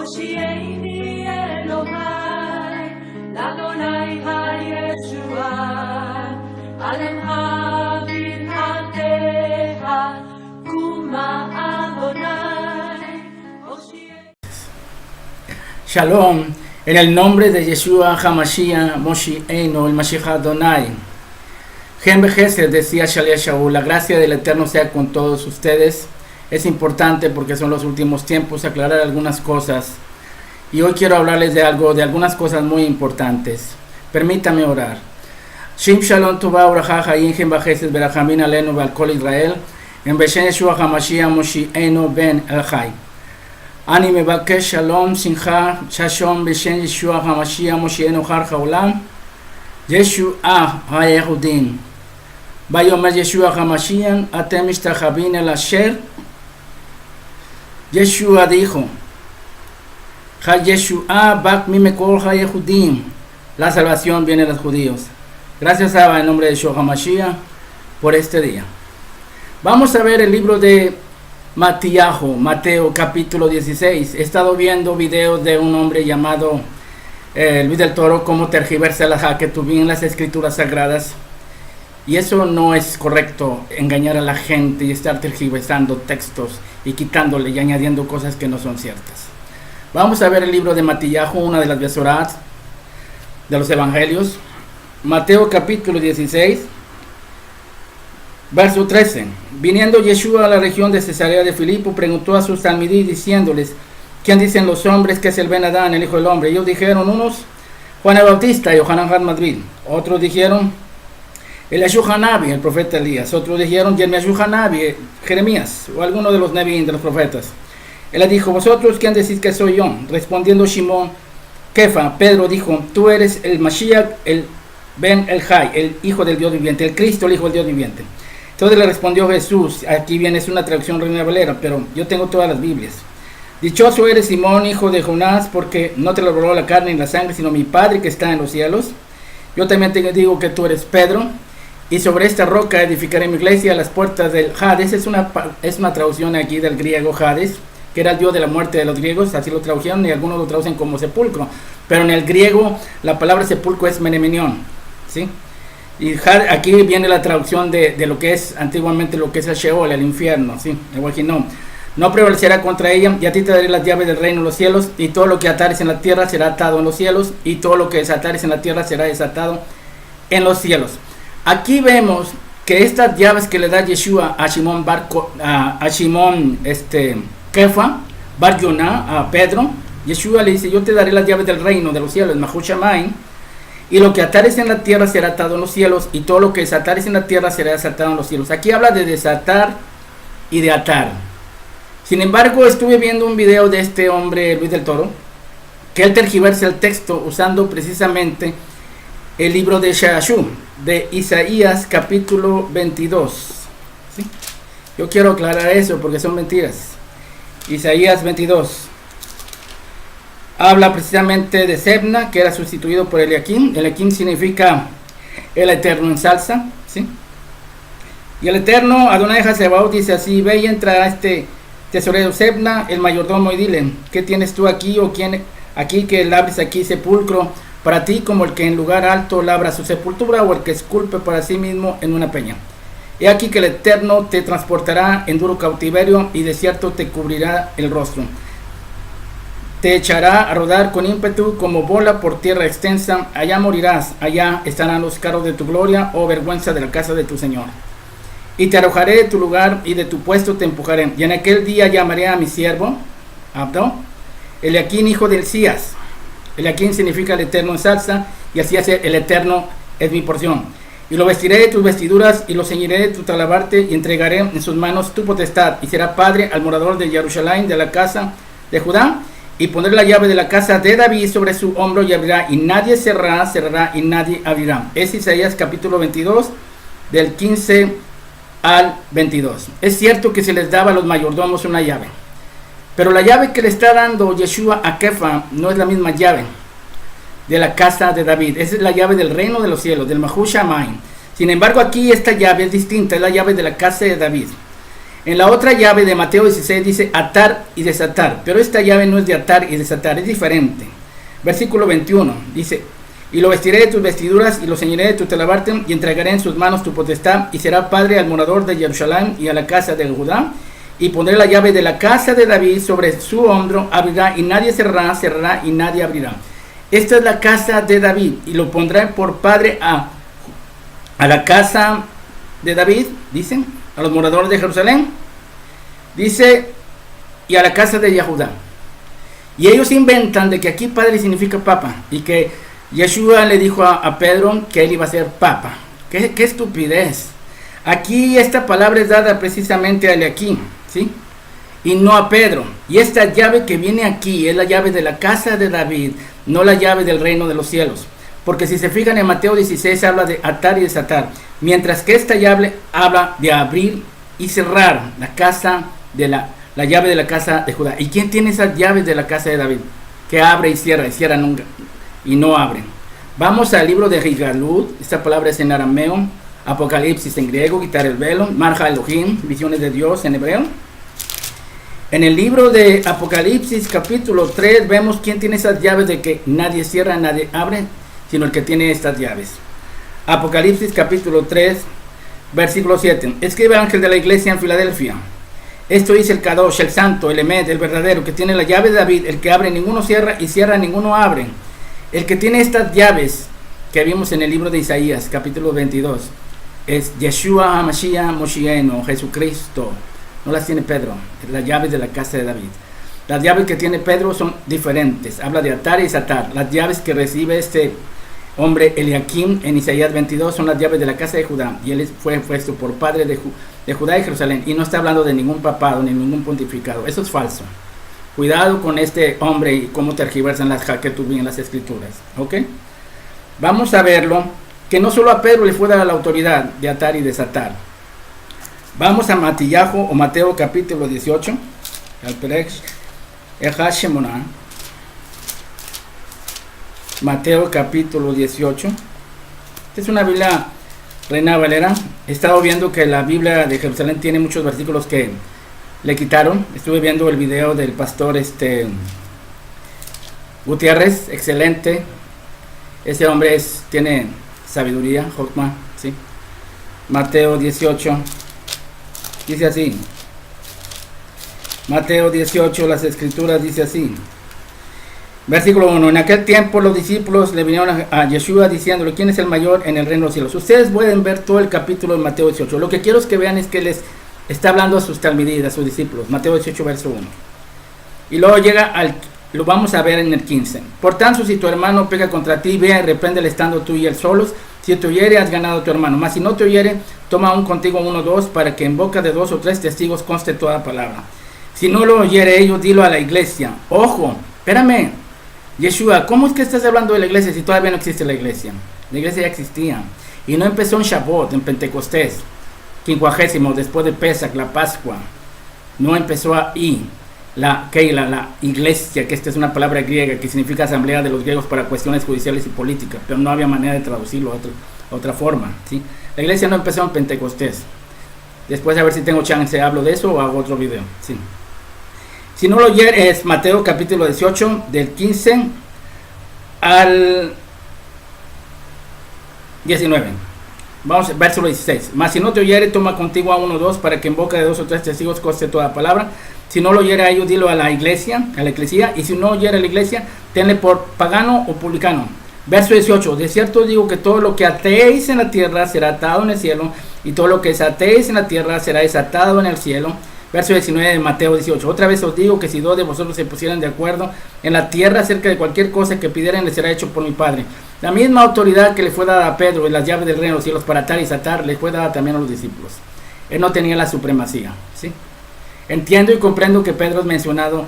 Hoshieni Elohai, Ladonai HaYeshua, Alem Havin Alteha, Kuma Adonai, Hoshieni. Shalom, en el nombre de Yeshua HaMashiach, Moshiach, el Mashiach Adonai. Gen Bejeser decía Shalia Shaul, la gracia del Eterno sea con todos ustedes. Es importante porque son los últimos tiempos aclarar algunas cosas. Y hoy quiero hablarles de algunas cosas muy importantes. Permítame orar. Shim Shalom Tova Uraja Hayim Gen Bejeser Berachamin Alenu Balkol Israel. En Beshen Yeshua HaMashiach Moshiach Ben El Chai. Ani Mebakesh Shalom Simcha Shashom Beshen Yeshua HaMashiach Moshiach Har Haolam. Yeshua HaYehudim. Bayomer Yeshua HaMashiach Atem Ishtachavin El Asher. Yeshua dijo, Yeshua Bak Mimekol HaYehudim. La salvación viene de los judíos. Gracias, Abba, en nombre de Yeshua HaMashiach, por este día. Vamos a ver el libro de Mateo, capítulo 16. He estado viendo videos de un hombre llamado Luis del Toro, cómo tergiversa la Haketubim en las escrituras sagradas. Y eso no es correcto, engañar a la gente y estar tergiversando textos y quitándole y añadiendo cosas que no son ciertas. Vamos a ver el libro de Mateo, una de las Besorat de los Evangelios. Mateo capítulo 16, verso 13. Viniendo Yeshua a la región de Cesarea de Filipo, preguntó a sus talmidí diciéndoles, ¿quién dicen los hombres que es el Ben Adán, el Hijo del Hombre? Ellos dijeron, unos, Juan el Bautista y Yohanan Madrid. Otros dijeron, Eliashú Hanabi, el profeta Elías. Otros dijeron, Yermiashú Hanabi, Jeremías, o alguno de los Nevi'im, de los profetas. Él le dijo, ¿vosotros quién decís que soy yo? Respondiendo Shimón, Kefa, Pedro dijo, tú eres el Mashiach, el Ben El Jai, el Hijo del Dios viviente, el Cristo, el Hijo del Dios viviente. Entonces le respondió Jesús, aquí viene, es una traducción Reina Valera, pero yo tengo todas las Biblias. Dichoso eres Simón, hijo de Jonás, porque no te lo robó la carne ni la sangre, sino mi Padre que está en los cielos. Yo también te digo que tú eres Pedro, y sobre esta roca edificaré mi iglesia, las puertas del Hades. Es una traducción aquí del griego Hades, que era el dios de la muerte de los griegos, así lo tradujeron, y algunos lo traducen como sepulcro. Pero en el griego la palabra sepulcro es menemenión, ¿sí? Y aquí viene la traducción de lo que es antiguamente lo que es el Sheol, el infierno, ¿sí? El Wahinón. No prevalecerá contra ella, y a ti te daré las llaves del reino de los cielos, y todo lo que atares en la tierra será atado en los cielos, y todo lo que desatares en la tierra será desatado en los cielos. Aquí vemos que estas llaves que le da Yeshua a Shimón Kefa, Bar Yonah, a Pedro, Yeshua le dice, yo te daré las llaves del reino de los cielos, Mahushamayim, y lo que atares en la tierra será atado en los cielos, y todo lo que desatares en la tierra será desatado en los cielos. Aquí habla de desatar y de atar. Sin embargo, estuve viendo un video de este hombre, Luis del Toro, que él tergiversa el texto usando precisamente el libro de Shashú, de Isaías capítulo 22. ¿Sí? Yo quiero aclarar eso porque son mentiras. Isaías 22 habla precisamente de Sebna, que era sustituido por Eliakim. Eliakim significa el Eterno en salsa, ¿sí? Y el Eterno, Adonai Hasebaot, dice así, ve y entra a este tesorero Sebna, el mayordomo, y dile, ¿qué tienes tú aquí o quién aquí que labres aquí sepulcro para ti, como el que en lugar alto labra su sepultura, o el que esculpe para sí mismo en una peña? He aquí que el Eterno te transportará en duro cautiverio, y de cierto te cubrirá el rostro. Te echará a rodar con ímpetu como bola por tierra extensa. Allá morirás, allá estarán los carros de tu gloria, oh vergüenza de la casa de tu Señor. Y te arrojaré de tu lugar, y de tu puesto te empujaré. Y en aquel día llamaré a mi siervo, Abdo, Eliakim, hijo de Hilcías. Eliakim significa el Eterno en salsa, y así hace el Eterno es mi porción. Y lo vestiré de tus vestiduras, y lo ceñiré de tu talabarte, y entregaré en sus manos tu potestad, y será padre al morador de Jerusalén, de la casa de Judá, y pondré la llave de la casa de David sobre su hombro, y abrirá, y nadie cerrará, y nadie abrirá. Es Isaías capítulo 22, del 15 al 22. Es cierto que se les daba a los mayordomos una llave, pero la llave que le está dando Yeshua a Kefa no es la misma llave de la casa de David. Esa es la llave del reino de los cielos, del Mahushamayim. Sin embargo, aquí esta llave es distinta, es la llave de la casa de David. En la otra llave de Mateo 16 dice atar y desatar, pero esta llave no es de atar y desatar, es diferente. Versículo 21 dice, y lo vestiré de tus vestiduras y lo ceñiré de tu talabarte y entregaré en sus manos tu potestad y será padre al morador de Jerusalén y a la casa de Judá y pondré la llave de la casa de David sobre su hombro, abrirá y nadie cerrará, cerrará y nadie abrirá. Esta es la casa de David y lo pondré por padre a la casa de David, dicen, a los moradores de Jerusalén, dice, y a la casa de Yahudá. Y ellos inventan de que aquí padre significa papa y que Yeshua le dijo a Pedro que él iba a ser papa. ¡Qué estupidez! Aquí esta palabra es dada precisamente a Eliaquim, ¿sí? Y no a Pedro. Y esta llave que viene aquí es la llave de la casa de David, no la llave del reino de los cielos. Porque si se fijan en Mateo 16 habla de atar y desatar, mientras que esta llave habla de abrir y cerrar la casa de la llave de la casa de Judá. ¿Y quién tiene esas llaves de la casa de David? Que abre y cierra nunca y no abre. Vamos al libro de Higalut, esta palabra es en arameo, Apocalipsis en griego, quitar el velo, Marja Elohim, visiones de Dios en hebreo. En el libro de Apocalipsis capítulo 3 vemos quién tiene esas llaves de que nadie cierra, nadie abre, sino el que tiene estas llaves. Apocalipsis capítulo 3, versículo 7. Escribe el ángel de la iglesia en Filadelfia. Esto dice el Kadosh, el santo, el Emet, el verdadero, que tiene la llave de David, el que abre ninguno cierra y cierra ninguno abre. El que tiene estas llaves que vimos en el libro de Isaías, capítulo 22, es Yeshua HaMashiach Moshiach, Jesucristo. No las tiene Pedro, es la llave de la casa de David. Las llaves que tiene Pedro son diferentes, habla de atar y desatar. Las llaves que recibe este hombre Eliaquim en Isaías 22 son las llaves de la casa de Judá, y él fue puesto por padre de Judá y Jerusalén, y no está hablando de ningún papado ni ningún pontificado. Eso es falso. Cuidado con este hombre y cómo tergiversan las jaquetubín en las escrituras, ¿ok? Vamos a verlo, que no solo a Pedro le fue dada la autoridad de atar y desatar. Vamos a Matillahu o Mateo capítulo 18, al Perex, Ejashemona. Mateo capítulo 18. Esta es una Biblia Reina Valera. He estado viendo que la Biblia de Jerusalén tiene muchos versículos que le quitaron. Estuve viendo el video del pastor Gutiérrez, excelente. Ese hombre tiene sabiduría, Jokma, ¿sí? Mateo 18, dice así. Mateo 18, las escrituras dice así. Versículo 1. En aquel tiempo los discípulos le vinieron a Yeshua diciéndole, ¿quién es el mayor en el reino de los cielos? Ustedes pueden ver todo el capítulo de Mateo 18. Lo que quiero es que vean es que les está hablando a sus talmidim, a sus discípulos. Mateo 18, verso 1. Y luego llega lo vamos a ver en el 15. Por tanto, si tu hermano pega contra ti, vea y repréndele estando tú y él solos. Si te oyere, has ganado a tu hermano. Mas si no te oyere, toma aún contigo 1 o 2, para que en boca de 2 o 3 testigos conste toda palabra. Si no lo oyere ellos, dilo a la iglesia. Ojo, espérame, Yeshua, ¿cómo es que estás hablando de la iglesia si todavía no existe la iglesia? La iglesia ya existía. Y no empezó en Shavuot, en Pentecostés, 50º, después de Pesach, la Pascua. No empezó ahí. La iglesia, que esta es una palabra griega que significa asamblea de los griegos para cuestiones judiciales y políticas, pero no había manera de traducirlo a otra forma, ¿sí? La iglesia no empezó en Pentecostés. Después a ver si tengo chance, hablo de eso o hago otro video, ¿sí? Si no lo oyere, es Mateo capítulo 18, del 15 al 19. Vamos, versículo 16. Mas si no te oyere, toma contigo a 1 o 2, para que en boca de 2 o 3 testigos conste toda palabra. Si no lo oyere a ellos, dilo a la iglesia, y si no oyere a la iglesia, tenle por pagano o publicano. Verso 18. De cierto digo que todo lo que atéis en la tierra será atado en el cielo, y todo lo que desatéis en la tierra será desatado en el cielo. Verso 19 de Mateo 18. Otra vez os digo que si 2 de vosotros se pusieran de acuerdo en la tierra acerca de cualquier cosa que pidieran, les será hecho por mi Padre. La misma autoridad que le fue dada a Pedro en las llaves del reino de los cielos para atar y desatar, le fue dada también a los discípulos. Él no tenía la supremacía, ¿sí? Entiendo y comprendo que Pedro es mencionado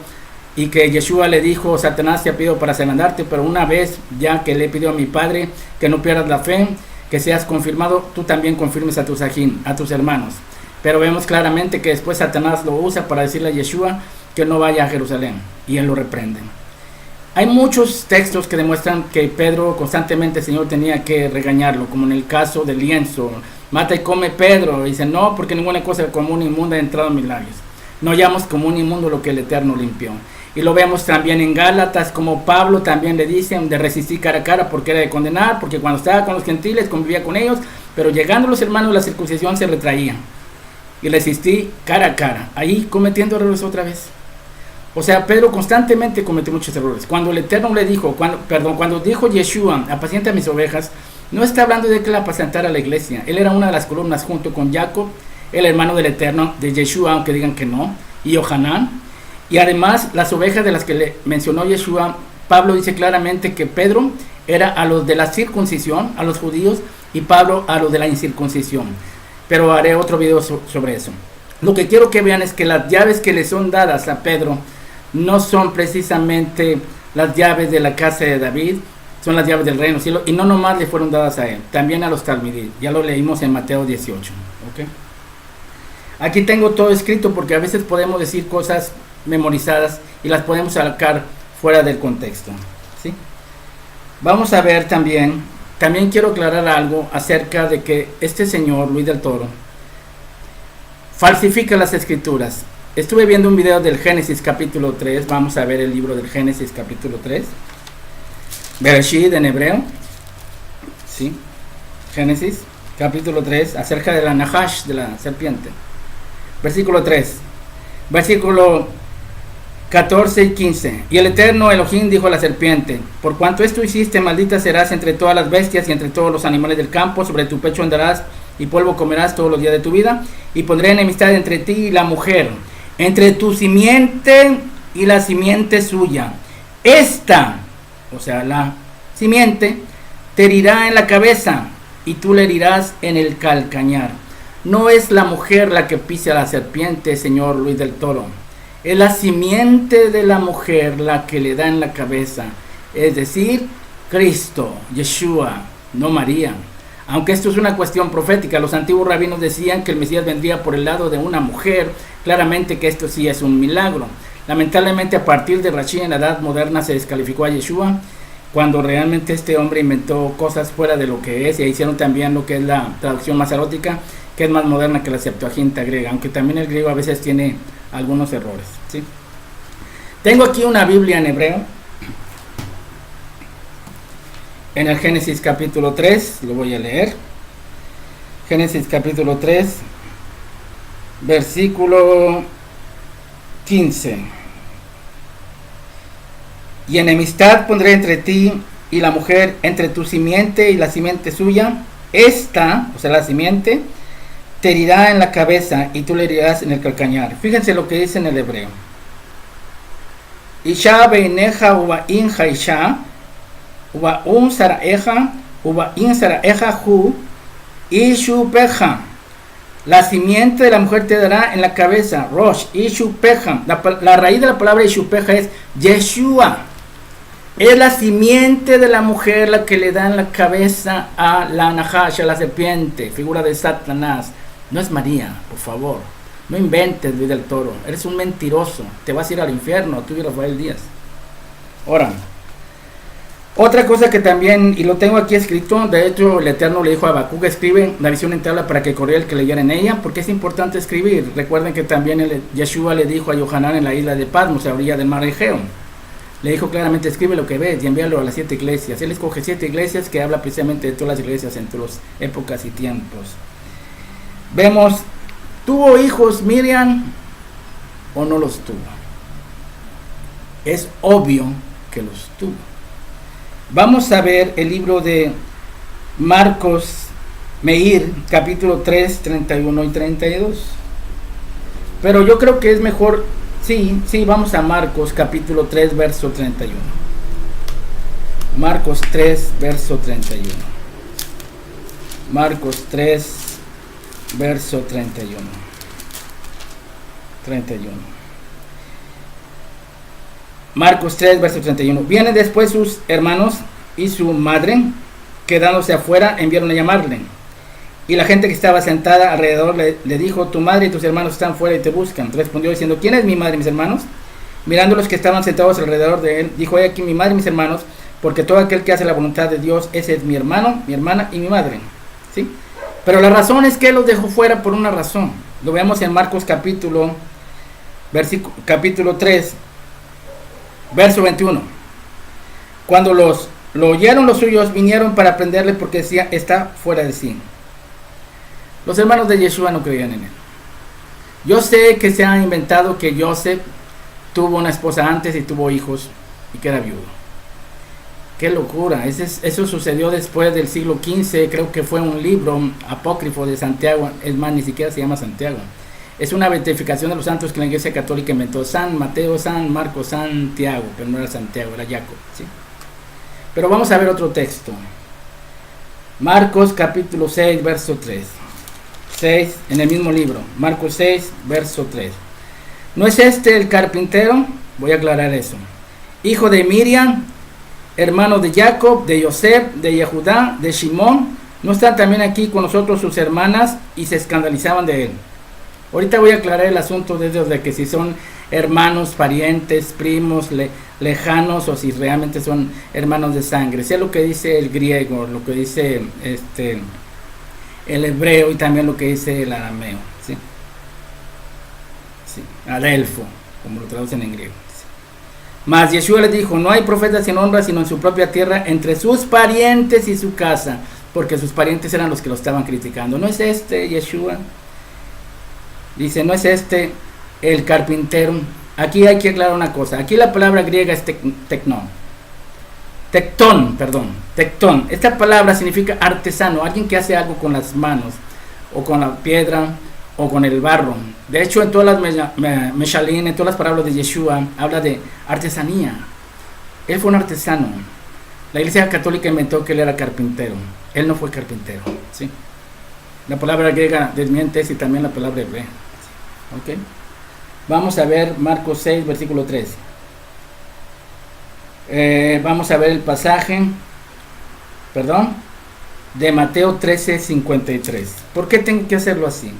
y que Yeshua le dijo, Satanás te ha pedido para demandarte, pero una vez ya que le pidió a mi Padre que no pierdas la fe, que seas confirmado, tú también confirmes a tus hermanos. Pero vemos claramente que después Satanás lo usa para decirle a Yeshua que no vaya a Jerusalén, y él lo reprende. Hay muchos textos que demuestran que Pedro constantemente el Señor tenía que regañarlo, como en el caso del lienzo. Mata y come Pedro. Dice, no, porque ninguna cosa común e inmunda ha entrado en mis labios. No llamamos común e inmundo lo que el Eterno limpió. Y lo vemos también en Gálatas, como Pablo también le dicen de resistir cara a cara porque era de condenar, porque cuando estaba con los gentiles convivía con ellos, pero llegando los hermanos de la circuncisión se retraían. Y resistí cara a cara, ahí cometiendo errores otra vez. O sea, Pedro constantemente cometió muchos errores. Cuando el Eterno le dijo, cuando dijo Yeshua, apacienta mis ovejas, no está hablando de que la apacentara a la iglesia. Él era una de las columnas junto con Jacob, el hermano del Eterno, de Yeshua, aunque digan que no, y Yohanan. Y además, las ovejas de las que le mencionó Yeshua, Pablo dice claramente que Pedro era a los de la circuncisión, a los judíos, y Pablo a los de la incircuncisión. Pero haré otro video sobre eso. Lo que quiero que vean es que las llaves que le son dadas a Pedro no son precisamente las llaves de la casa de David, son las llaves del reino cielo, y no nomás le fueron dadas a él, también a los talmidí. Ya lo leímos en Mateo 18. ¿Okay? Aquí tengo todo escrito porque a veces podemos decir cosas memorizadas y las podemos sacar fuera del contexto, ¿sí? Vamos a ver también quiero aclarar algo acerca de que este señor Luis del Toro falsifica las escrituras. Estuve viendo un video del Génesis capítulo 3, vamos a ver el libro del Génesis capítulo 3, Bereshit en hebreo, ¿sí? Génesis capítulo 3, acerca de la Nahash, de la serpiente. Versículo 3, versículo 14 y 15. Y el Eterno Elohim dijo a la serpiente: por cuanto esto hiciste, maldita serás entre todas las bestias y entre todos los animales del campo, sobre tu pecho andarás y polvo comerás todos los días de tu vida, y pondré enemistad entre ti y la mujer, entre tu simiente y la simiente suya. Esta, o sea, la simiente, te herirá en la cabeza y tú le herirás en el calcañar. No es la mujer la que pisa a la serpiente, señor Luis del Toro. Es la simiente de la mujer la que le da en la cabeza. Es decir, Cristo, Yeshua, no María. Aunque esto es una cuestión profética, los antiguos rabinos decían que el Mesías vendría por el lado de una mujer. Claramente que esto sí es un milagro. Lamentablemente a partir de Rashi en la edad moderna se descalificó a Yeshua, cuando realmente este hombre inventó cosas fuera de lo que es, y hicieron también lo que es la traducción masorótica, que es más moderna que la Septuaginta griega, aunque también el griego a veces tiene algunos errores, ¿sí? Tengo aquí una Biblia en hebreo, en el Génesis capítulo 3, lo voy a leer. Génesis capítulo 3, versículo 15. Y enemistad pondré entre ti y la mujer, entre tu simiente y la simiente suya. Esta, o sea, la simiente, te herirá en la cabeza y tú le herirás en el calcañar. Fíjense lo que dice en el hebreo. Isha beineja uba inja isha, uba un saraeja, uba in saraeja hu, ishu peja. La simiente de la mujer te dará en la cabeza, Rosh, ishu peja. La raíz de la palabra ishu peja es Yeshua. Es la simiente de la mujer la que le da en la cabeza a la Nahash, a la serpiente, figura de Satanás. No es María, por favor. No inventes, Luis del Toro. Eres un mentiroso. Te vas a ir al infierno, tú y Rafael Díaz. Ahora, otra cosa que también, y lo tengo aquí escrito, de hecho el Eterno le dijo a Habacuc: escribe la visión en tabla para que corriera el que leyera en ella, porque es importante escribir. Recuerden que también Yeshua le dijo a Yohanan en la isla de Patmos, a la orilla del mar Egeo. Le dijo claramente: escribe lo que ves y envíalo a las 7 iglesias. Él escoge 7 iglesias que habla precisamente de todas las iglesias en todas las épocas y tiempos. Vemos, ¿tuvo hijos Miriam o no los tuvo? Es obvio que los tuvo. Vamos a ver el libro de Marcos Meir, capítulo 3, 31 y 32. Pero yo creo que es mejor, sí, vamos a Marcos, capítulo 3, verso 31. Marcos 3, verso 31. Marcos 3, verso 31. Marcos 3, verso 31. Vienen después sus hermanos y su madre, quedándose afuera, enviaron a llamarle. Y la gente que estaba sentada alrededor le dijo: tu madre y tus hermanos están fuera y te buscan. Respondió diciendo: ¿quién es mi madre y mis hermanos? Mirando los que estaban sentados alrededor de él, dijo: he aquí mi madre y mis hermanos, porque todo aquel que hace la voluntad de Dios, ese es mi hermano, mi hermana y mi madre. ¿Sí? Pero la razón es que él los dejó fuera por una razón. Lo vemos en Marcos capítulo 3, verso 21. Cuando lo oyeron los suyos, vinieron para prenderle porque decía: está fuera de sí. Los hermanos de Yeshua no creían en él. Yo sé que se ha inventado que Joseph tuvo una esposa antes y tuvo hijos y que era viudo. ¡Qué locura! Eso sucedió después del siglo XV, creo que fue un libro apócrifo de Santiago, es más, ni siquiera se llama Santiago. Es una beatificación de los santos que la Iglesia Católica inventó: San Mateo, San Marcos, Santiago, pero no era Santiago, era Jacob, ¿sí? Pero vamos a ver otro texto. Marcos capítulo 6, verso 3. 6, en el mismo libro, Marcos 6, verso 3. ¿No es este el carpintero? Voy a aclarar eso. Hijo de Miriam, hermano de Jacob, de Yosef, de Yehudá, de Simón. ¿No están también aquí con nosotros sus hermanas? Y se escandalizaban de él. Ahorita voy a aclarar el asunto de que si son hermanos, parientes, primos, lejanos, o si realmente son hermanos de sangre. Sé lo que dice el griego, lo que dice el hebreo y también lo que dice el arameo, ¿sí? Sí, adelfo, como lo traducen en griego. ¿Sí? Mas Yeshua les dijo: no hay profeta sin honra sino en su propia tierra, entre sus parientes y su casa, porque sus parientes eran los que lo estaban criticando. ¿No es este Yeshua? Dice: no es este el carpintero. Aquí hay que aclarar una cosa. Aquí la palabra griega es tectón. Esta palabra significa artesano, alguien que hace algo con las manos, o con la piedra, o con el barro. De hecho, en todas las Meshalín, en todas las palabras de Yeshua, habla de artesanía. Él fue un artesano. La Iglesia Católica inventó que él era carpintero. Él no fue carpintero, ¿sí? La palabra griega desmiente eso y también la palabra hebrea. ¿Ok? Vamos a ver Marcos 6, versículo 3. Vamos a ver el pasaje, de Mateo 13, 53. ¿Por qué tengo que hacerlo así?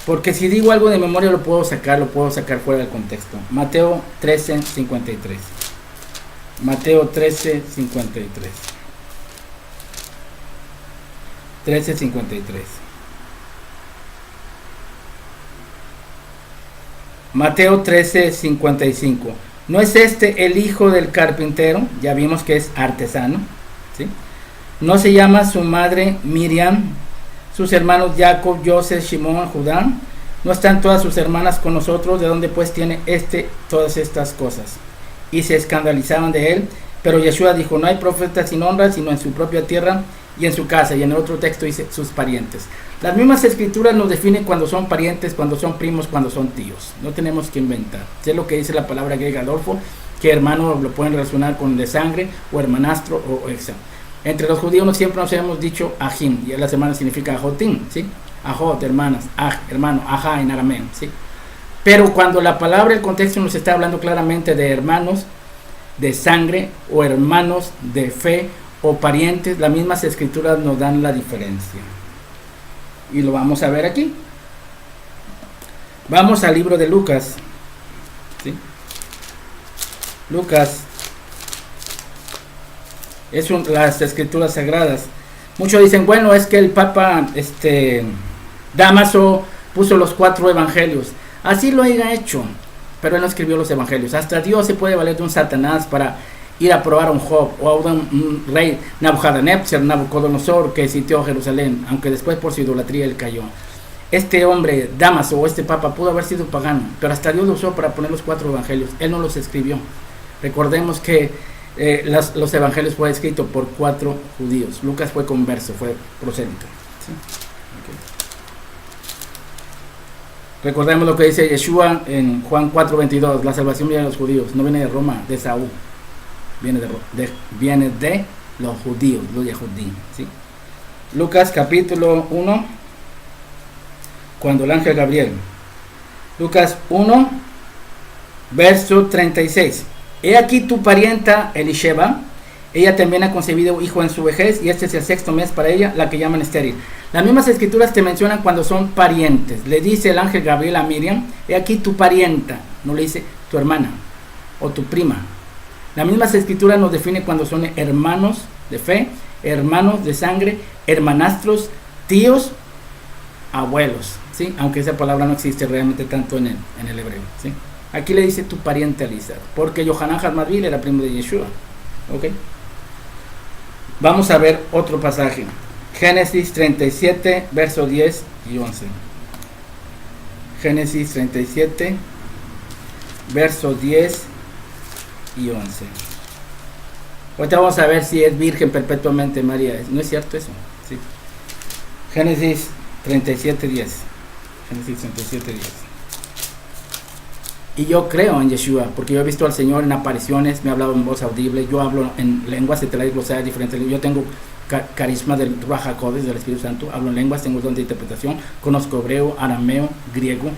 Porque si digo algo de memoria lo puedo sacar fuera del contexto. Mateo 13, 53. Mateo 13, 53. 13, 53. Mateo 13, 55. ¿No es este el hijo del carpintero? Ya vimos que es artesano, ¿sí? ¿No se llama su madre Miriam, sus hermanos Jacob, Joseph, Simón, Judá? ¿No están todas sus hermanas con nosotros? ¿De dónde pues tiene todas estas cosas? Y se escandalizaban de él. Pero Yeshua dijo: no hay profeta sin honra sino en su propia tierra y en su casa. Y en el otro texto dice: sus parientes. Las mismas escrituras nos definen cuando son parientes, cuando son primos, cuando son tíos. No tenemos que inventar. Sé lo que dice la palabra griega Adolfo, que hermano lo pueden relacionar con de sangre, o hermanastro, o exa. Entre los judíos siempre nos hemos dicho ajim, y la semana significa ajotín, ¿sí? Ajot, hermanas, aj, hermano, ajá en arameo, ¿sí? Pero cuando la palabra, el contexto nos está hablando claramente de hermanos de sangre, o hermanos de fe, o parientes, las mismas escrituras nos dan la diferencia. Y lo vamos a ver aquí. Vamos al libro de Lucas, ¿sí? Lucas es las escrituras sagradas. Muchos dicen: bueno, es que el Papa Dámaso puso los 4 evangelios. Así lo haya hecho, pero él no escribió los evangelios. Hasta Dios se puede valer de un Satanás para ir a probar a un Job, o a un rey Nabucodonosor, que sitió Jerusalén, aunque después por su idolatría él cayó. Este hombre, Dámaso, o este papa, pudo haber sido pagano, pero hasta Dios lo usó para poner los 4 evangelios. Él no los escribió. Recordemos que los evangelios fue escrito por 4 judíos. Lucas fue converso, fue prosélito, ¿sí? Okay. Recordemos lo que dice Yeshua en Juan 4:22: la salvación viene de los judíos, no viene de Roma, de Saúl. Viene de los judíos, los Yehudim, ¿sí? Lucas capítulo 1, cuando el ángel Gabriel. Lucas 1, verso 36. He aquí tu parienta Elisheba, ella también ha concebido hijo en su vejez, y este es el 6º mes para ella, la que llaman estéril. Las mismas escrituras te mencionan cuando son parientes. Le dice el ángel Gabriel a Miriam: he aquí tu parienta. No le dice tu hermana o tu prima. La misma escritura nos define cuando son hermanos de fe, hermanos de sangre, hermanastros, tíos, abuelos, ¿sí? Aunque esa palabra no existe realmente tanto en el hebreo, ¿sí? Aquí le dice tu pariente Elisa, porque Yohanan Hasmadvil era primo de Yeshua, ¿ok? Vamos a ver otro pasaje, Génesis 37, versos 10 y 11. Génesis 37, versos 10 y 11. Ahorita vamos a ver si es virgen perpetuamente María. ¿No es cierto eso? Sí. Génesis 37, 10. Génesis 37, 10. Y yo creo en Yeshua, porque yo he visto al Señor en apariciones, me ha hablado en voz audible, yo hablo en lenguas de diferentes. Yo tengo carisma del Ruach HaKodesh, del Espíritu Santo, hablo en lenguas, tengo don de interpretación, conozco hebreo, arameo, griego,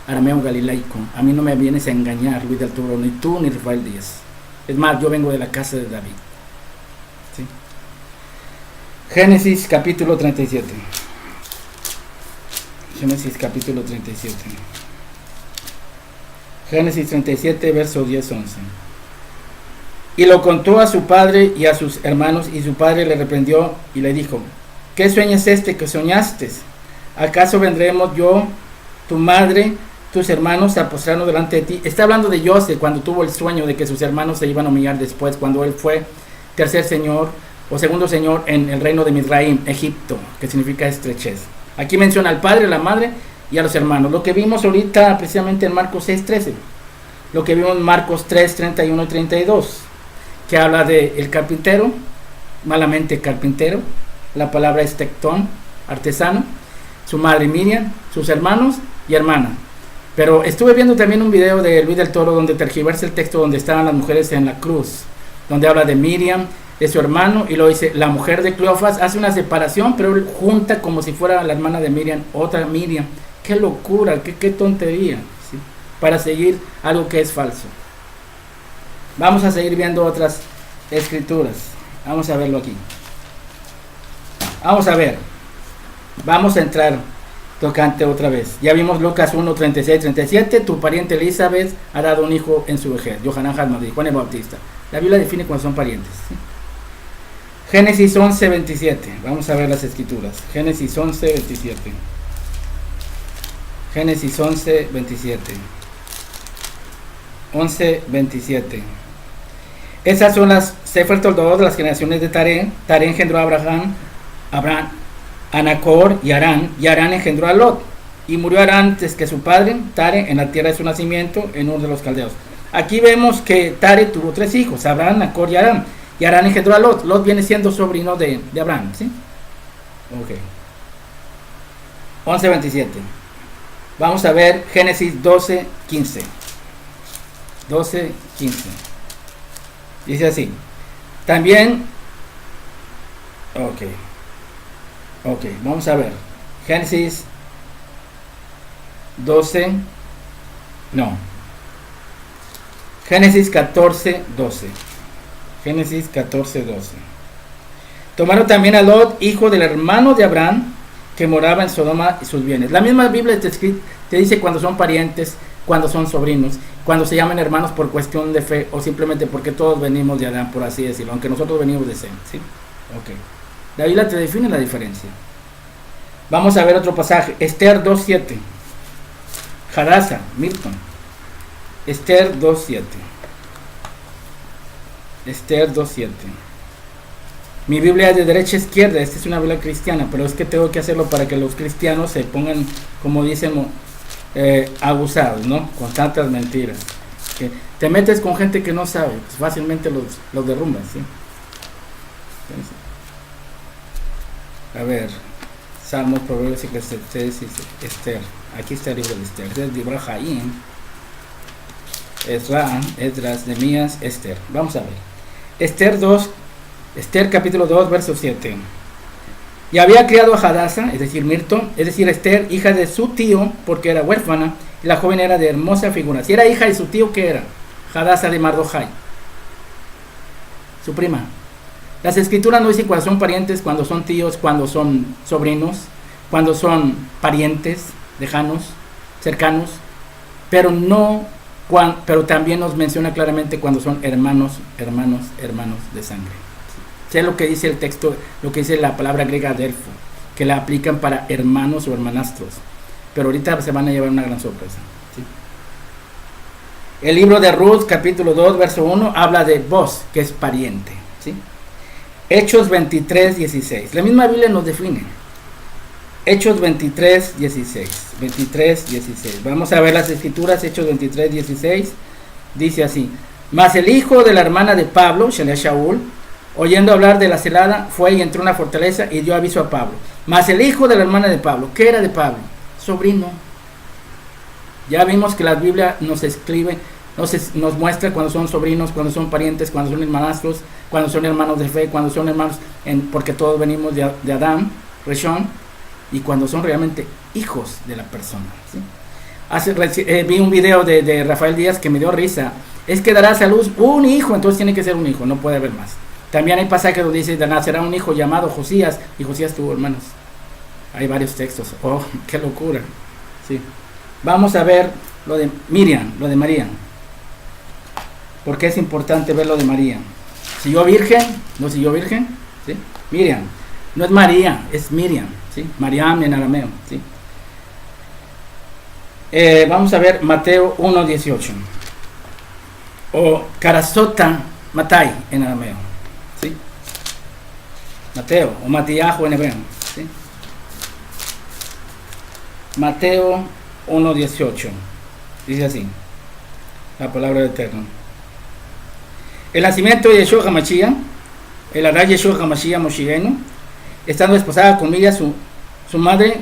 arameo galilaico. A mí no me vienes a engañar, Luis del Toro, ni tú ni Rafael Díaz. Es más, yo vengo de la casa de David. ¿Sí? Génesis capítulo 37. Génesis capítulo 37. Génesis 37, versos 10, 11. Y lo contó a su padre y a sus hermanos, y su padre le reprendió y le dijo: ¿qué sueño es este que soñaste? ¿Acaso vendremos yo, tu madre, tus hermanos a postrarnos delante de ti? Está hablando de José cuando tuvo el sueño de que sus hermanos se iban a humillar después, cuando él fue tercer señor o segundo señor en el reino de Mizraim, Egipto, que significa estrechez. Aquí menciona al padre, a la madre y a los hermanos. Lo que vimos ahorita precisamente en Marcos 6:13, lo que vimos en Marcos 3:31 y 32, que habla de el carpintero, malamente carpintero, la palabra es tectón, artesano, su madre Miriam, sus hermanos y hermana. Pero estuve viendo también un video de Luis del Toro donde tergiversa el texto donde estaban las mujeres en la cruz, donde habla de Miriam, de su hermano, y lo dice, la mujer de Cleofas hace una separación, pero él junta como si fuera la hermana de Miriam, otra Miriam. Qué locura, qué tontería, ¿sí? Para seguir algo que es falso. Vamos a seguir viendo otras escrituras. Vamos a verlo aquí. Vamos a ver. Vamos a entrar tocante otra vez. Ya vimos Lucas 1, 36, 37. Tu pariente Elizabeth ha dado un hijo en su vejez. Yohanan Hasmadvil, Juan el Bautista. La Biblia define cuando son parientes, ¿sí? Génesis 11, 27. Vamos a ver las escrituras. Génesis 11, 27. Génesis 11, 27. 11, 27. Esas son las Sefer Toldot de las generaciones de Taré. Taré engendró a Abraham, a Nacor y Arán engendró a Lot. Y murió Arán antes que su padre, Taré, en la tierra de su nacimiento, en Ur de los Caldeos. Aquí vemos que Taré tuvo 3 hijos, Abraham, Nacor y Arán. Y Arán engendró a Lot. Lot viene siendo sobrino de Abraham, ¿sí? Ok. 11, 27. Vamos a ver Génesis 12, 15. 12, 15. Dice así. También, ok, vamos a ver. Génesis 12, no. Génesis 14, 12. Génesis 14, 12. Tomaron también a Lot, hijo del hermano de Abraham, que moraba en Sodoma, y sus bienes. La misma Biblia te dice cuando son parientes, cuando son sobrinos, cuando se llaman hermanos por cuestión de fe o simplemente porque todos venimos de Adán, por así decirlo, aunque nosotros venimos de Sem, ¿sí? Ok. La Biblia te define la diferencia. Vamos a ver otro pasaje. Esther 2:7. Hadassah, Milton. Esther 2:7. Esther 2:7. Mi Biblia es de derecha a izquierda. Esta es una Biblia cristiana, pero es que tengo que hacerlo para que los cristianos se pongan, como dicen, abusados, ¿no? Con tantas mentiras. Que te metes con gente que no sabe, pues fácilmente los derrumbas, ¿sí? Entonces, a ver, Salmos, Proverbios, Eclesiastés, Esther. Aquí está el libro de Esther. Este es de Ibrahim, Esdras, Nehemías, Esther. Vamos a ver. Esther capítulo 2, verso 7. Y había criado a Hadassah, es decir, Mirton, es decir, Esther, hija de su tío, porque era huérfana, y la joven era de hermosa figura. Si era hija de su tío, ¿qué era? Hadassah de Mardojai, su prima. Las escrituras no dicen cuando son parientes, cuando son tíos, cuando son sobrinos, cuando son parientes lejanos, cercanos, pero no pero también nos menciona claramente cuando son hermanos de sangre. Sé lo que dice el texto, lo que dice la palabra griega adelfo, que la aplican para hermanos o hermanastros, pero ahorita se van a llevar una gran sorpresa. ¿Sí? El libro de Ruth, capítulo 2, verso 1, habla de vos, que es pariente. ¿Sí? Hechos 23, 16. La misma Biblia nos define. Hechos 23, 16. 23, 16. Vamos a ver las escrituras. Hechos 23, 16. Dice así: mas el hijo de la hermana de Pablo, Shaul, oyendo hablar de la celada, fue y entró en una fortaleza y dio aviso a Pablo. Mas el hijo de la hermana de Pablo, ¿qué era de Pablo? Sobrino. Ya vimos que la Biblia nos escribe, nos muestra cuando son sobrinos, cuando son parientes, cuando son hermanastros, cuando son hermanos de fe, cuando son hermanos, porque todos venimos de Adán, Reshón, y cuando son realmente hijos de la persona. ¿Sí? Vi un video de Rafael Díaz que me dio risa. Es que darás a luz un hijo, entonces tiene que ser un hijo, no puede haber más. También hay pasajes donde dice: nacerá un hijo llamado Josías, y Josías tuvo hermanos. Hay varios textos. Oh, qué locura. Sí. Vamos a ver lo de Miriam, lo de María. Porque es importante ver lo de María. ¿Siguió virgen? ¿No siguió virgen? ¿Sí? Miriam. No es María, es Miriam. ¿Sí? Mariam en arameo. ¿Sí? Vamos a ver Mateo 1:18. O Karasota Matai en arameo. ¿Sí? Mateo o Matiajo en hebreo. ¿Sí? Mateo 1:18. Dice así la palabra del Eterno: el nacimiento de Yeshua HaMashiach, el Adá Yeshua HaMashiach Moshiach, estando desposada con Miriam, su madre,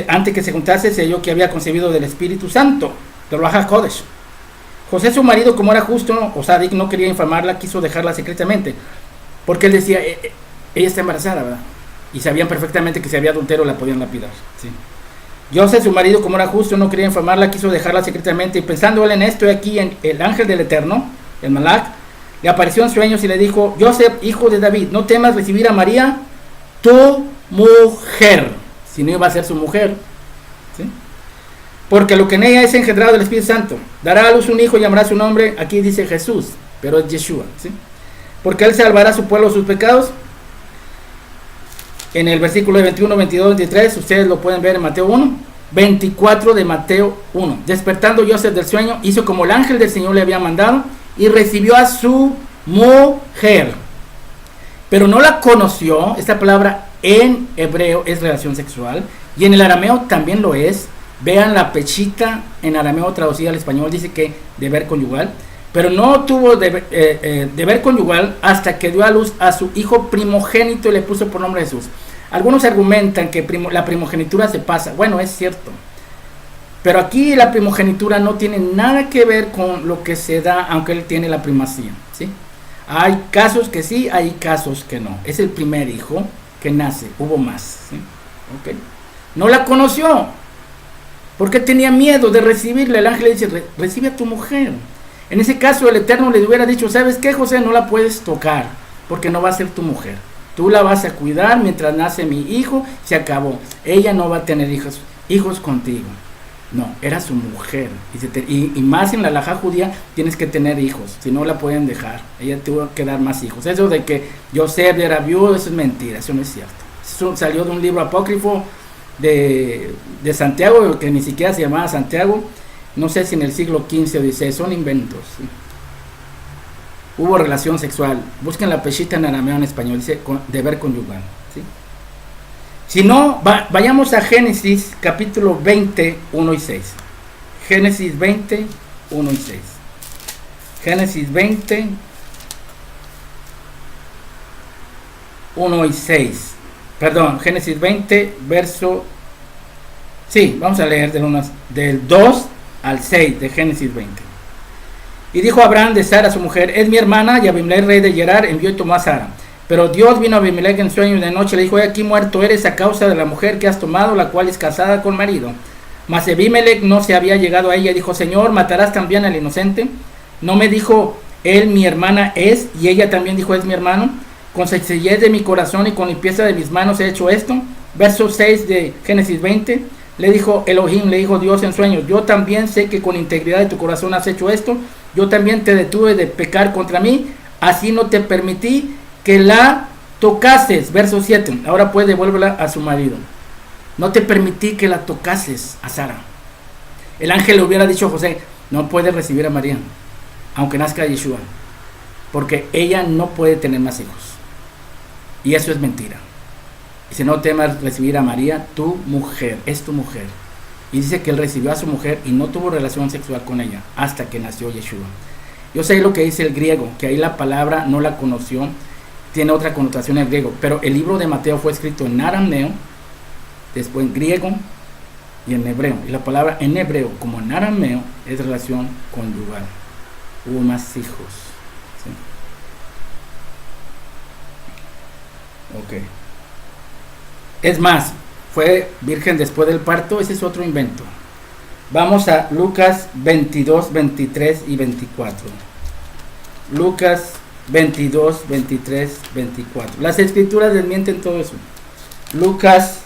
antes que se juntase, se halló que había concebido del Espíritu Santo, del Ruach HaKodesh. José, su marido, como era justo, o Sadik, no quería infamarla, quiso dejarla secretamente, porque él decía, ella está embarazada, ¿verdad? Y sabían perfectamente que si había adulterio la podían lapidar. ¿Sí? José, su marido, como era justo, no quería infamarla, quiso dejarla secretamente, y pensando él en esto, aquí el ángel del Eterno, el Malach, le apareció en sueños y le dijo: José, hijo de David, no temas recibir a María, tu mujer, si no iba a ser su mujer, ¿sí? Porque lo que en ella es engendrado del Espíritu Santo. Dará a luz un hijo y llamará su nombre, aquí dice Jesús, pero es Yeshua, ¿sí? Porque él salvará a su pueblo de sus pecados. En el versículo 21, 22, 23, ustedes lo pueden ver en Mateo 1, 24 de Mateo 1. Despertando José del sueño, hizo como el ángel del Señor le había mandado y recibió a su mujer. Pero no la conoció. Esta palabra en hebreo es relación sexual y en el arameo también lo es. Vean la pechita en arameo traducida al español, dice que deber conyugal, pero no tuvo deber conyugal hasta que dio a luz a su hijo primogénito y le puso por nombre Jesús. Algunos argumentan que la primogenitura se pasa. Bueno, es cierto, pero aquí la primogenitura no tiene nada que ver con lo que se da, aunque él tiene la primacía, ¿sí? Hay casos que sí, hay casos que no. Es el primer hijo que nace, hubo más, ¿sí? Okay. No la conoció porque tenía miedo de recibirle. El ángel le dice: recibe a tu mujer. En ese caso el Eterno le hubiera dicho: ¿sabes qué, José? No la puedes tocar porque no va a ser tu mujer. Tú la vas a cuidar mientras nace mi hijo. Se acabó. Ella no va a tener hijos contigo. No, era su mujer. Y más en la halajá judía tienes que tener hijos, si no la pueden dejar. Ella tuvo que dar más hijos. Eso de que Yosef era viudo, eso es mentira, eso no es cierto. Eso salió de un libro apócrifo de Santiago, que ni siquiera se llamaba Santiago. No sé si en el siglo XV o XVI, son inventos. ¿Sí? Hubo relación sexual. Busquen la peshita en arameo en español, dice deber conyugal. ¿Sí? Si no, vayamos a Génesis capítulo 20, 1 y 6. Génesis 20, 1 y 6. Génesis 20, 1 y 6. Perdón, Génesis 20, verso... Sí, vamos a leer del 2 al 6 de Génesis 20. Y dijo Abraham de Sara, su mujer: es mi hermana. Y Abimelech, rey de Gerar, envió y tomó a Sara. Pero Dios vino a Abimelech en sueño y de noche, le dijo: he aquí muerto eres a causa de la mujer que has tomado, la cual es casada con marido. Mas Abimelech no se había llegado a ella y dijo: Señor, ¿matarás también al inocente? ¿No me dijo él, mi hermana es? Y ella también dijo: es mi hermano. Con sencillez de mi corazón y con limpieza de mis manos he hecho esto. Verso 6 de Génesis 20. Le dijo Elohim, le dijo Dios en sueños, yo también sé que con integridad de tu corazón has hecho esto, yo también te detuve de pecar contra mí, así no te permití que la tocases. Verso 7, ahora pues devuélvela a su marido. No te permití que la tocases a Sara. El ángel le hubiera dicho a José, no puedes recibir a María, aunque nazca Yeshua, porque ella no puede tener más hijos. Y eso es mentira. Dice, no temas recibir a María, tu mujer, es tu mujer. Y dice que él recibió a su mujer y no tuvo relación sexual con ella hasta que nació Yeshua. Yo sé lo que dice el griego, que ahí la palabra no la conoció, tiene otra connotación en griego, pero el libro de Mateo fue escrito en arameo, después en griego y en hebreo. Y la palabra en hebreo como en arameo es relación conyugal. Hubo más hijos. ¿Sí? Ok. Es más, fue virgen después del parto, ese es otro invento. Vamos a Lucas 22, 23 y 24. Lucas 22, 23, 24. Las escrituras desmienten todo eso. Lucas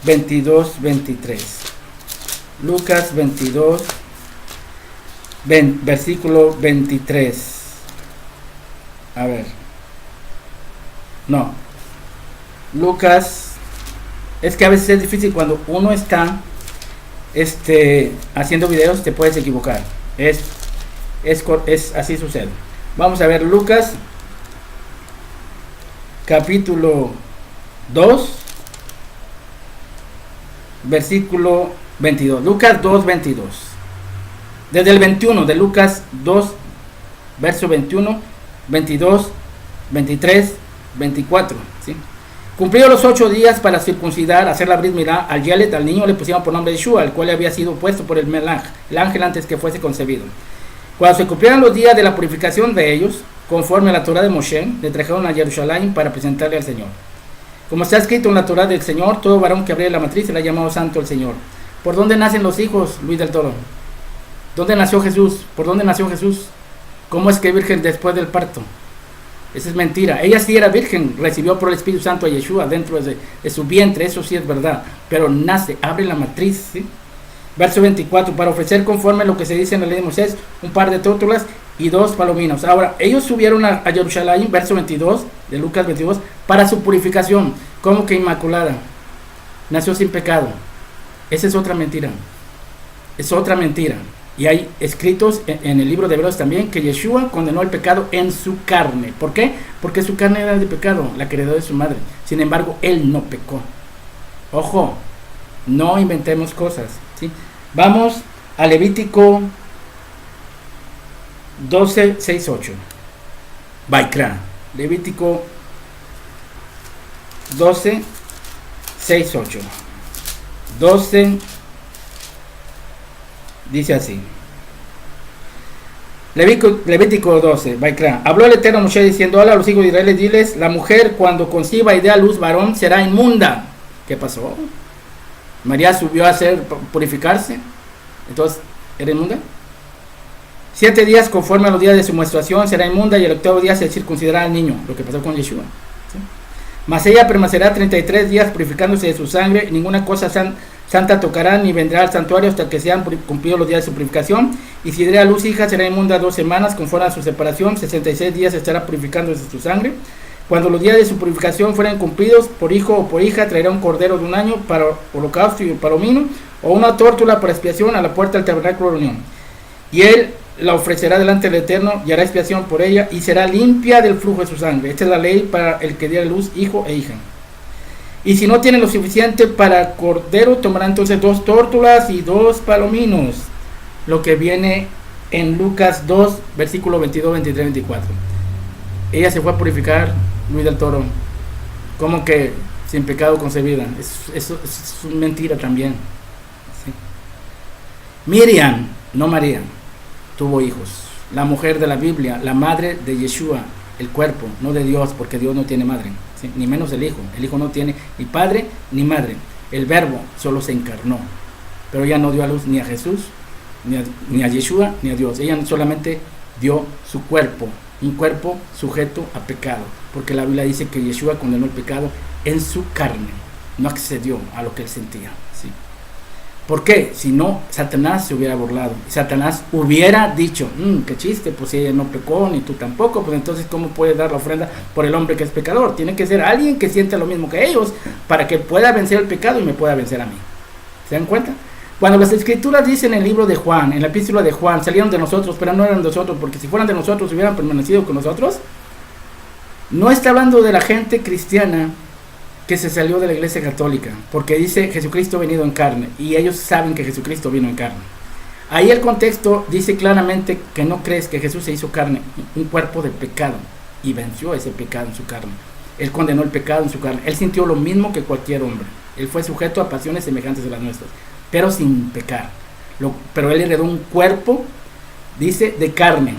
22, 23. Lucas 22, versículo 23. A ver. No. Lucas. Es que a veces es difícil cuando uno está haciendo videos, te puedes equivocar. Es así sucede. Vamos a ver Lucas capítulo 2 versículo 22. Lucas 2, 22. Desde el 21 de Lucas 2 verso 21, 22, 23, 24, ¿sí? Cumplidos los 8 días para circuncidar, hacer la brit milá al yelet, al niño le pusieron por nombre Yeshua, el cual le había sido puesto por el melaj, el ángel antes que fuese concebido. Cuando se cumplieron los días de la purificación de ellos, conforme a la Torah de Moshe, le trajeron a Jerusalén para presentarle al Señor. Como está escrito en la Torah del Señor, todo varón que abriera la matriz se le ha llamado santo el Señor. ¿Por dónde nacen los hijos, Luis del Toro? ¿Dónde nació Jesús? ¿Por dónde nació Jesús? ¿Cómo es que virgen después del parto? Esa es mentira. Ella sí era virgen, recibió por el Espíritu Santo a Yeshua dentro de su vientre, eso sí es verdad, pero nace, abre la matriz, ¿sí? Verso 24, para ofrecer conforme a lo que se dice en la ley de Moisés, un par de tórtolas y 2 palominos. Ahora, ellos subieron a Jerusalén, verso 22, de Lucas 22, para su purificación, como que inmaculada, nació sin pecado. Esa es otra mentira, es otra mentira. Y hay escritos en el libro de Hebreos también que Yeshua condenó el pecado en su carne. ¿Por qué? Porque su carne era de pecado, la que heredó de su madre. Sin embargo, él no pecó. Ojo, no inventemos cosas, ¿sí? Vamos a Levítico 12, 6, 8. Baikra. Levítico 12, 6, 8. 12 dice así. Levítico 12, Baikra. Habló el Eterno a Moshe diciendo, habla a los hijos de Israel, diles, la mujer cuando conciba y dé a luz varón será inmunda. ¿Qué pasó? María subió a purificarse, entonces, ¿era inmunda? 7 días conforme a los días de su menstruación será inmunda y el 8º día se circuncidará al niño, lo que pasó con Yeshua, ¿sí? Mas ella permanecerá 33 días purificándose de su sangre, y ninguna cosa santa tocará ni vendrá al santuario hasta que sean cumplidos los días de su purificación. Y si diera a luz hija será inmunda 2 semanas conforme a su separación, 66 días estará purificándose de su sangre. Cuando los días de su purificación fueran cumplidos, por hijo o por hija traerá un cordero de 1 año para holocausto y palomino, o una tórtola para expiación a la puerta del tabernáculo de reunión. Y él la ofrecerá delante del Eterno y hará expiación por ella y será limpia del flujo de su sangre. Esta es la ley para el que diera a luz hijo e hija. Y si no tiene lo suficiente para cordero, tomará entonces 2 tórtolas y 2 palominos, lo que viene en Lucas 2, versículo 22, 23, 24. Ella se fue a purificar, Luis del Toro, como que sin pecado concebida. Eso es mentira también, ¿sí? Miriam, no María, tuvo hijos. La mujer de la Biblia, la madre de Yeshua, el cuerpo, no de Dios, porque Dios no tiene madre, ¿sí? Ni menos el hijo no tiene ni padre ni madre. El verbo solo se encarnó, pero ella no dio a luz ni a Jesús, ni a Yeshua, ni a Dios. Ella solamente dio su cuerpo, un cuerpo sujeto a pecado, porque la Biblia dice que Yeshua condenó el pecado en su carne, no accedió a lo que él sentía, ¿sí? ¿Por qué? Si no, Satanás se hubiera burlado. Satanás hubiera dicho, qué chiste, pues si ella no pecó, ni tú tampoco, pues entonces ¿cómo puedes dar la ofrenda por el hombre que es pecador? Tiene que ser alguien que sienta lo mismo que ellos para que pueda vencer el pecado y me pueda vencer a mí. ¿Se dan cuenta? Cuando las escrituras dicen en el libro de Juan, en la epístola de Juan, salieron de nosotros, pero no eran de nosotros, porque si fueran de nosotros hubieran permanecido con nosotros, no está hablando de la gente cristiana que se salió de la iglesia católica, porque dice Jesucristo venido en carne, y ellos saben que Jesucristo vino en carne. Ahí el contexto dice claramente que no crees que Jesús se hizo carne, un cuerpo de pecado, y venció ese pecado en su carne. Él condenó el pecado en su carne, él sintió lo mismo que cualquier hombre, él fue sujeto a pasiones semejantes a las nuestras, pero sin pecar. Pero él heredó un cuerpo, dice, de carne.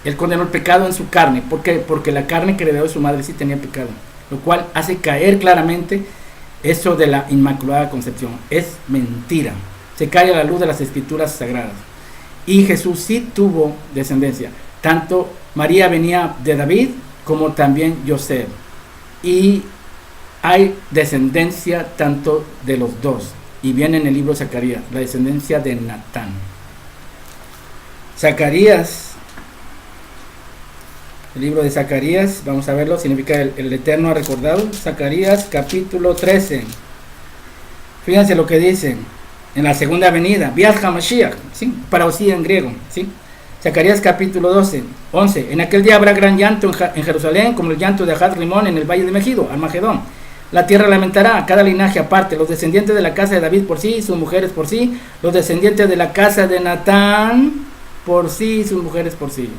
Él condenó el pecado en su carne. ¿Por qué? Porque la carne que heredó de su madre sí tenía pecado, lo cual hace caer claramente eso de la Inmaculada Concepción. Es mentira, se cae a la luz de las escrituras sagradas. Y Jesús sí tuvo descendencia, tanto María venía de David como también José, y hay descendencia tanto de los dos, y viene en el libro de Zacarías la descendencia de Natán. Zacarías, el libro de Zacarías, vamos a verlo, significa el Eterno ha recordado. Zacarías capítulo 13. Fíjense lo que dice en la segunda venida, Biat HaMashiach, ¿sí? Parousia en griego, ¿sí? Zacarías capítulo 11. En aquel día habrá gran llanto en Jerusalén, como el llanto de Ajat Rimón en el valle de Megido, Armagedón. La tierra lamentará, cada linaje aparte, los descendientes de la casa de David por sí, sus mujeres por sí, los descendientes de la casa de Natán por sí, sus mujeres por sí.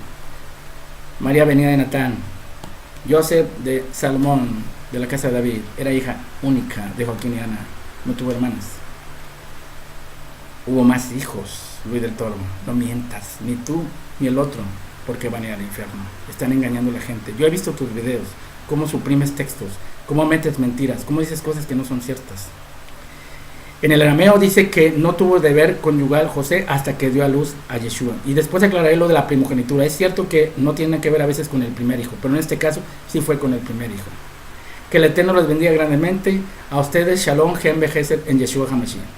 María venía de Natán, Joseph de Salomón, de la casa de David, era hija única de Joaquín y Ana, no tuvo hermanas. Hubo más hijos, Luis del Toro, no mientas, ni tú ni el otro, porque van a ir al infierno. Están engañando a la gente. Yo he visto tus videos, cómo suprimes textos, cómo metes mentiras, cómo dices cosas que no son ciertas. En el arameo dice que no tuvo deber conyugal José hasta que dio a luz a Yeshua. Y después aclararé lo de la primogenitura. Es cierto que no tiene que ver a veces con el primer hijo, pero en este caso sí fue con el primer hijo. Que el Eterno los bendiga grandemente. A ustedes, Shalom, Gen Bejeset en Yeshua HaMashiach.